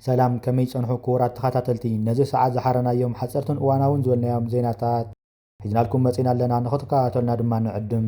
سلام كمي صنحو كورات تخاتلتي نزي ساعات زحرنا يوم حصرتن اواناون زولنا يوم زيناتات حزنا لكم مصينا لنا نخطكاتلنا دما نعدم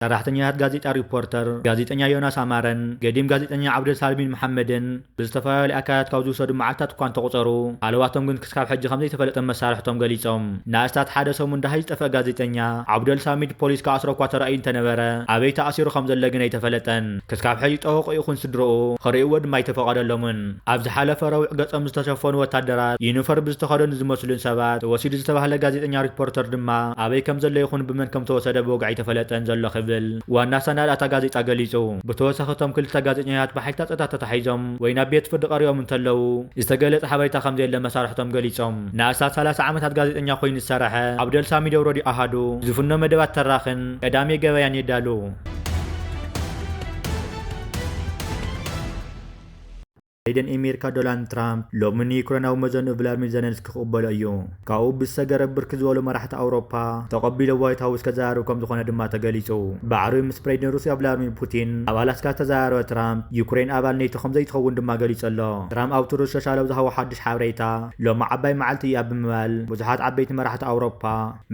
ሰራሕተኛታት ጋዜጣ ሪፖርተር ጋዜጠኛ ዮናስ አማረን ገዲም ጋዜጠኛ ዓብደል ሳልሚን መሐመድን ብዝተፈላለዩ ኣካላት ካብ ዝውሰዱ መዓልታት እኳ እንተቆፀሩ ሃለዋቶም ግን ክስካብ ሕጂ ከም ዘይተፈለጠ መሳርሕቶም ገሊፆም ንኣስታት ሓደ ሰሙን እንዳሃይ ዝጠፍአ ጋዜጠኛ ዓብደል ሳሚድ ፖሊስ ከኣስሮ እኳ ተራእዩ እንተነበረ ኣበይ ተኣሲሩ ከም ዘሎ ግን ኣይተፈለጠን ክስካብ ሕጂ ጠወቁ ይኹን ስድርኡ ክርእይዎ ድማ ኣይተፈቐደሎምን ኣብ ዝሓለፈ ረዊዕ ገጾም ዝተሸፈኑ ወታደራት ዩኒፎርም ዝተኸደኑ ዝመስሉን ሰባት ወሲዱ ዝተባህለ ጋዜጠኛ ሪፖርተር ድማ ኣበይ ከም ዘሎ ይኹን ብመን ከም ተወሰደ ብወግዕ ኣይተፈለጠን ዘሎ ክብል ዋና ሰነድ ኣታ ጋዜጣ ገሊጹ ብተወሳኺቶም ክልተ ጋዜጠኛታት ብሓይልታት ጸጥታ ተታሒዞም ወይ ናብ ቤት ፍርዲ ቀሪቦም እንተለዉ ዝተገለጸ ሓበሬታ ከም ዘየለ መሳርሕቶም ገሊጾም ንኣስታት 30 ዓመታት ጋዜጠኛ ኮይኑ ዝሰርሐ ዓብደል ሳሚድ ወረዲ ኣሃዱ ዝፍኖ መደባት ተራኽን ቀዳሜ ገበያን የዳሉ ባይደን ኣሜሪካ ዶናልድ ትራምፕ ሎሚ ዩክሬናዊ መዘኑ ቭላድሚር ዘለንስኪ ክቕበሎ እዩ ካብኡ ብዝሰገረ ብርክ ዝበሉ መራሕቲ ኣውሮፓ ተቐቢሎ ዋይት ሃውስ ከዘራርቡ ከም ዝኾነ ድማ ተገሊጹ ባዕሩ ምስ ፕሬዚደንት ሩስያ ቭላድሚር ፑቲን ኣብ ኣላስካ ተዘራረበ ትራምፕ ዩክሬን ኣባል ኔቶ ከም ዘይትኸውን ድማ ገሊጹ ኣሎ ትራምፕ ኣብ ትሩዝ ሶሻላዊ ዝሃቦ ሓድሽ ሓበሬታ ሎሚ ዓባይ መዓልቲ እያ ብምባል ብዙሓት ዓበይቲ መራሕቲ ኣውሮፓ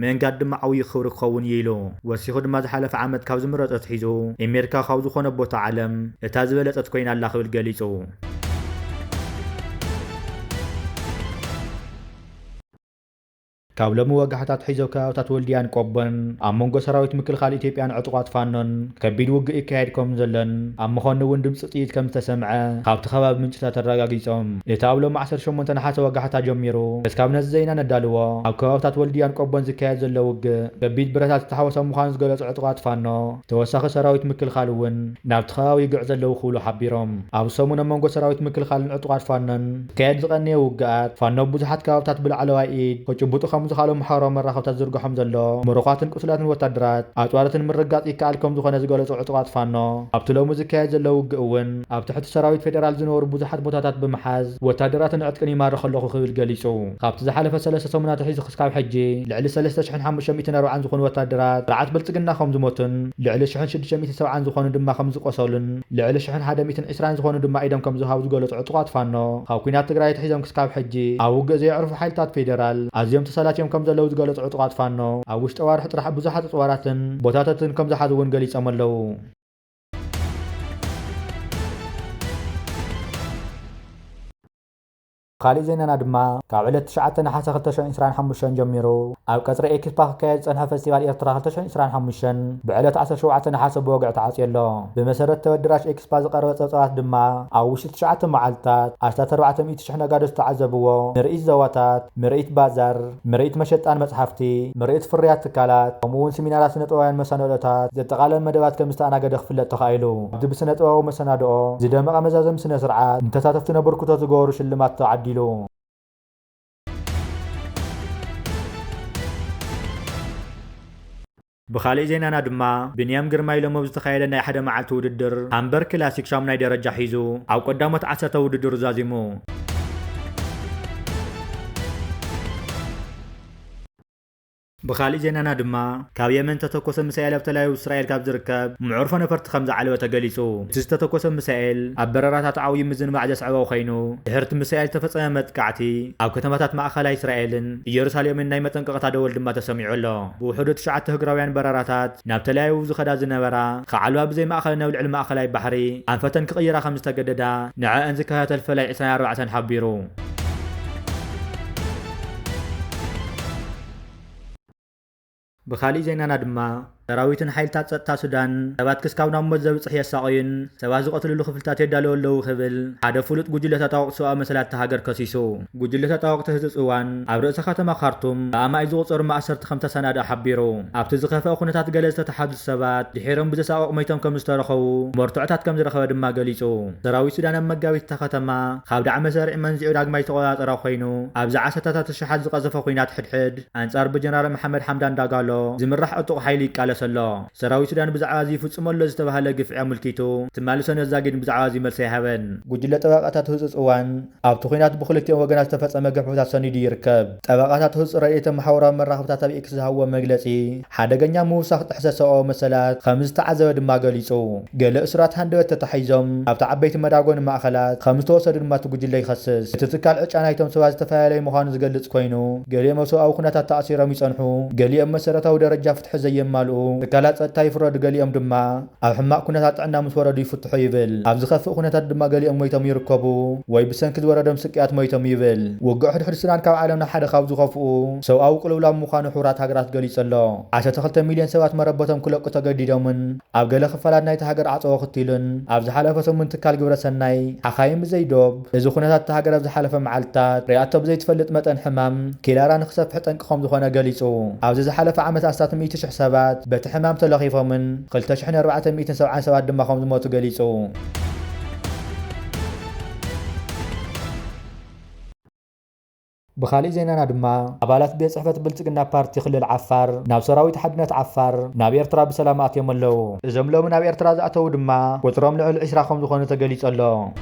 ምእንጋድ ድማ ዓብዪ ክብሪ ክኸውን እዩ ኢሉ ወሲኹ ድማ ዝሓለፈ ዓመት ካብ ዝምረፀት ሒዙ ኣሜሪካ ካብ ዝኾነ ቦታ ዓለም እታ ዝበለፀት ኮይና ኣላ ክብል ገሊጹ ካብ ሎሚ ወጋሕታት ሒዘው ከባብታት ወልድያን ቆቦን ኣብ መንጎ ሰራዊት ምክልኻል ኢትዮጵያን ዕጡቋት ፋኖን ከቢድ ውግእ ይካየድ ከም ዘሎን ኣብ ምዃኑ እውን ድምፂ ጥይት ከም ዝተሰምዐ ካብቲ ከባቢ ምንጭታት ተረጋጊፆም እቲ ኣብ ሎሚ 18 ነሓሰ ወጋሕታ ጀሚሩ ክሳብ ነዚ ዜና ነዳልዎ ኣብ ከባብታት ወልድያን ቆቦን ዝካየድ ዘሎ ውግእ ከቢድ ብረታት ዝተሓወሰ ምዃኑ ዝገለጹ ዕጡቋት ፋኖ ተወሳኺ ሰራዊት ምክልኻል እውን ናብቲ ከባቢ ይግዕ ዘለዉ ክብሉ ሓቢሮም ኣብ ሰሙን መንጎ ሰራዊት ምክልኻልን ዕጡቋት ፋኖን ዝካየድ ዝቐነየ ውግኣት ፋኖ ብዙሓት ከባብታት ብላዕለዋይ ኢድ ከጭቡጡ ዝኻሎም ማሕበራዊ መራኸብታት ዝርግሖም ዘሎ ምሩቓትን ቁስላትን ወታደራት ኣፅዋራትን ምርጋፅ ይከኣል ከም ዝኾነ ዝገለጹ ዕጡቋት ፋኖ ኣብቲ ሎሚ ዝካየድ ዘሎ ውግእ እውን ኣብ ትሕቲ ሰራዊት ፌደራል ዝነበሩ ብዙሓት ቦታታት ብምሓዝ ወታደራትን ዕጥቅን ይማርኽ ኣለኹ ክብል ገሊጹ ካብቲ ዝሓለፈ 3 ሰሙናት ሒዙ ክስካብ ሕጂ ልዕሊ 3540 ዝኾኑ ወታደራት ስርዓት ብልፅግና ከም ዝሞቱን ልዕሊ 1670 ዝኾኑ ድማ ከም ዝቆሰሉን ልዕሊ 1120 ዝኾኑ ድማ ኢዶም ከም ዝሃቡ ዝገለጹ ዕጡቋት ፋኖ ካብ ኩናት ትግራይ ተሒዞም ክስካብ ሕጂ ኣብ ውግእ ዘይዕርፉ ሓይልታት ፌደራል ኣዝዮም ተሰላትዮም ከም ዘለዉ ዝገለጹ ዕጡቋት ፋኖ ኣብ ውሽጢ ኣዋርሒ ጥራሕ ብዙሓት ኣፅዋራትን ቦታታትን ከም ዝሓዙ እውን ገሊፆም ኣለዉ ካልእ ዜናና ድማ ካብ ዕለት 9 ነሓሰ 2025 ጀሚሩ ኣብ ቀጽሪ ኤክስፓ ክካየድ ዝጸንሐ ፌስቲቫል ኤርትራ 2025 ብዕለት 17 ነሓሰ ብወግዕ ተዓፅዩ ኣሎ ብመሰረት ተወዳዳሪ ኤክስፓ ዝቐረበ ፀብፃባት ድማ ኣብ ውሽጢ 9 መዓልትታት 400,000 ነጋዶ ዝተዓዘብዎ ምርኢት ዘዋታት ምርኢት ባዛር ምርኢት መሸጣን መጽሓፍቲ ምርኢት ፍርያት ትካላት ከምኡውን ሰሚናራት ስነ ጥበባውያን መሰናዶታት ዘጠቓለለ መደባት ከም ዝተኣናገደ ክፍለጥ ተኻኢሉ ኣብቲ ብስነ ጥበባዊ መሰናድኦ ዝደመቐ መዛዘም ስነ ስርዓት ንተሳተፍቲ ነብርክቶ ዝገበሩ ሽልማት ተዓዲሉ ብኻልእ ዜናና ድማ ብንያም ግርማይ ሎሚ ዝተኻየደ ናይ ሓደ መዓልቲ ውድድር ሃምበር ክላሲክ ሻምናይ ደረጃ ሒዙ ኣብ ቀዳሞት 10 ውድድር ዛዚሙ ብኻልእ ዜናና ድማ ካብ የመን ተተኮሰ ሚሳኤል ኣብ ተላዩ እስራኤል ካብ ዝርከብ ምዕሩፎ ነፈርቲ ከም ዝዓለወ ተገሊጹ እቲ ዝተተኮሰ ሚሳኤል ኣብ በረራታት ዓብዪ ምዝንባዕ ዘስዕበ ኮይኑ ድሕርቲ ሚሳኤል ተፈጸመ መጥቃዕቲ ኣብ ከተማታት ማእኸላይ እስራኤልን ኢየሩሳሌምን ናይ መጠንቀቕታ ደወል ድማ ተሰሚዑ ኣሎ ብውሕዱ 9 ህግራውያን በረራታት ናብ ተለያዩ ዝኸዳ ዝነበራ ከዓልዋ ብዘይ ማእኸል ናብ ልዕሊ ማእኸላይ ባሕሪ ኣንፈተን ክቕይራ ከም ዝተገደዳ ንዕአን ዝከታተል ፈላይ 24 ሓቢሩ ብኻልእ ዜናና ድማ ሰራዊትን ሓይልታት ጸጥታ ሱዳን ሰባት ክስካብ ናብ ሞት ዘብጽሕ የሳቐዩን ሰባት ዝቐትልሉ ክፍልታት የዳለዉ ኣለዉ ክብል ሓደ ፍሉጥ ጉጅለ ተጣወቕቲ ሰብኣዊ መሰላት ሃገር ከሲሱ ጉጅለ ተጣወቕቲ ህዝቢ ጽዋን ኣብ ርእሰ ከተማ ካርቱም ብኣማይ ዝቑፀሩ ማእሰርቲ ከም ተሰናድኡ ሓቢሩ ኣብቲ ዝኸፍአ ኩነታት ገለ ዝተተሓዙ ሰባት ድሒሮም ብዘሳቐቕ ሞይቶም ከም ዝተረኸቡ መርቱዕታት ከም ዝረኸበ ድማ ገሊጹ ሰራዊት ሱዳን ኣብ መጋቢት እታ ከተማ ካብ ዳዕመ ሰሪዕ መንዚዑ ዳግማይ ተቆጻጸረ ኮይኑ ኣብዚ ዓሰርተታት ሽሓት ዝቐዘፈ ኩናት ሕድሕድ ኣንጻር ብጀነራል መሐመድ ሓምዳን ዳጋሎ ዝምራሕ ዕጡቕ ሓይሊ ይቃለስ الله سراوي سودان بزعازي فصمو له ዝተባሃለ ግፍዒ አመልኪቱ ትማልሶ ነዛጊድ ብዛዕባዚ መልሲ ይሃበን ጉጅለ ጠበቃታት ህጹጽ እዋን ኣብቲ ኩናት ብክልቲኦም ወገናት ዝተፈጸመ ግፍዕታት ሰኒዱ ይርከብ ጠበቃታት ህጹጽ ረድኤት ማሕበራዊ መራኸብታት ኣብ ኤክስ ዝሃብዎ መግለጺ ሓደገኛ ምውሳኽ ጥሕሰት ሰብኣዊ መሰላት ከም ዝተዓዘበ ድማ ገሊጹ ገለ እስራት ሃንደበት ተታሒዞም ኣብቲ ዓበይቲ መዳጎን ማእኸላት ከም ዝተወሰዱ ድማ ጉጅለ ይኸስስ እቲ ትካል ዕጫ ናይቶም ሰባት ዝተፈላለየ ምዃኑ ዝገልጽ ኮይኑ ገሊኦም ኣብ ሰብኣዊ ኩነታት ተኣሲሮም ይጸንሑ ገሊኦም መሰረታዊ ደረጃ ፍትሒ ዘየማልኡ ትካላት ጸጥታ ይፍረዱ ገሊኦም ድማ ኣብ ሕማቅ ኩነታት ጥዕና ምስ ወረዱ ይፍትሑ ይብል ኣብ ዝኸፍእ ኩነታት ድማ ገሊኦም ሞይቶም ይርከቡ ወይ ብሰንኪ ዝወረዶም ስቅያት ሞይቶም ይብል ውግዕ ሕድሕድ ስናን ካብ ዓለምና ሓደ ካብ ዝኸፍኡ ሰብኣዊ ቅልውላው ምዃኑ ሕቡራት ሃገራት ገሊጹ ኣሎ 12 ሚልዮን ሰባት መረበቶም ክለቁ ተገዲዶምን ኣብ ገለ ክፋላት ናይቲ ሃገር ዓፀዎ ክቲሉን ኣብ ዝሓለፈ ሰሙን ትካል ግብረ ሰናይ ሓኻይም ብዘይዶብ እዚ ኩነታት እቲ ሃገር ኣብ ዝሓለፈ መዓልትታት ሪኣቶ ብዘይትፈልጥ መጠን ሕማም ኬላራ ንክሰፍሕ ጠንቂ ከም ዝኾነ ገሊጹ ኣብዚ ዝሓለፈ ዓመት 100,000 ሰባት በቲ ሕማም ተለኺፎምን 2477 ድማ ከም ዝሞቱ ገሊጹ بخالي زينانا دما أبالات بيت صحفة بلتقنا بارتي خلال عفار ناب سراوي تحدنات عفار ناب إرترا بسلامات يملو زملو من ناب إرترا زأتو دما وترام لعل عشرة خمس خونة تقليت الله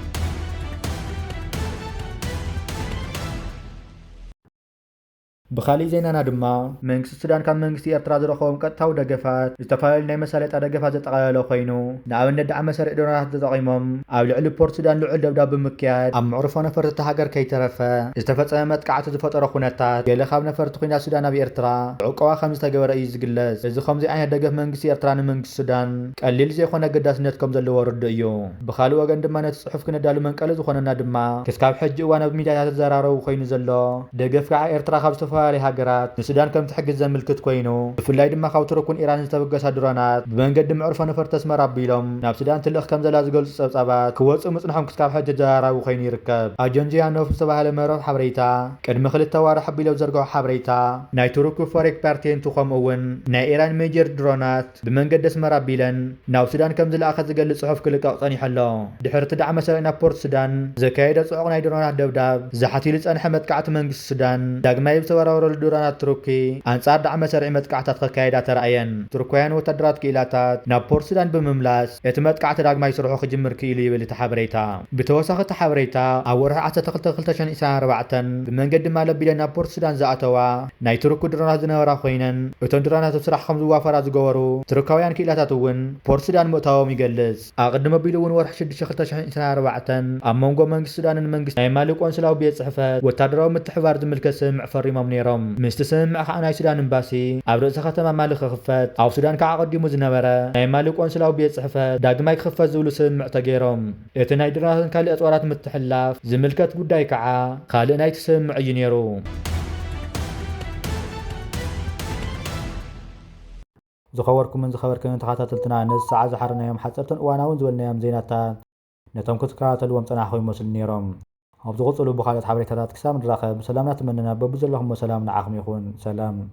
بخالي زينانا دما منكس السودان كان منكس إرترا زرخوم كتاو دقفات استفايل ناي مسالة دقفات زتقالو خينو ناب ندعم مسار إدونات تزاقيمم أو لعل بورت سودان لعل دبداب بمكيات أم معروفة نفرت تهاجر كي ترفا استفاد سامت قعدت زفترة خونتات يلا خاب نفرت خوينا السودان بإرترا عقوا خمس تجوا رئيس جلس إذا خمس عين دقف منكس إرترا منكس السودان قليل زي خونا قداس نتكم زلوا ورد أيو بخالو وجن دما نتصحف كنا دالو من قلز خونا ندما كسكاب حج وانا بميدات الزرارة وخين زلوا دقف كع إرترا خاب استفاد هاجرات السودان كم تحجز زملكت كوينو في الليل دما خاوتر كون إيران استبقى صدرانات بمنقد معروفة نفرت اسمها ربيلهم ناب السودان تلخ كم زلاز قول صبصبات كوات ومصنحهم كسكاب حج الزرارة وخين يركب أجنجي عنو في صباح المرة حبريتا قد مخل التوارح حبيلو زرقو حبريتا ناي تروكو فارق بارتين تخم اون ناي ايران ميجر درونات بمنقد اسم رابيلن ناو سودان كم زل اخذ قل صحف كل قاطاني حلو دحر تدعم مسالنا بورت سودان زكايدا صعق ناي درونات دبداب زحاتي لصن حمد كعت منقس السودان داغماي بتوراور الدرونات تروكي انصار دعم مسارع متقعتات كايدا تراين تركيان وتدرات كيلاتات نا بورت سودان بمملاس يتمت قعت داغماي سرحو خجمر كيلي بلتحبريتا بتوسخ تحبريتا اورها 12 بمنقد ما لبيلنا بورت سودان زأتوا ناي تركو درونات زنورا خوينن اتون درونات بسرح خمس وافرات زغورو تركاويان كيلاتاتون بورت سودان مؤتاوم يجلس اقدم بيلون ورح شد شخلتا شحن سنة 4 امونغو منقس سودان منقس ناي مالك وانسلاو بيت صحفات وتادراو متحوار زملك سمع فريمم نيرم مستسمع خاناي سودان امباسي ابرز ختم مالك خفات او سودان كعقديمو زنبره ناي مالك وانسلاو بيت صحفات داغماي خفات زولو سمع تغيرم اتناي دراسن كالي اطورات متحلاف زملكت غداي كعا خالي ناي تسمع ينيرو زخوركم من زخوركم تخاتلتنا نص ساعه زحرنا يوم حصرتن وانا زولنا يوم زيناتا نتم كتكاتلوا مصناحوي مسل نيرم ابزغصلو بخالت حبريتات كسام نراخب سلامنا تمننا ببزلهم وسلامنا عاقم يكون سلام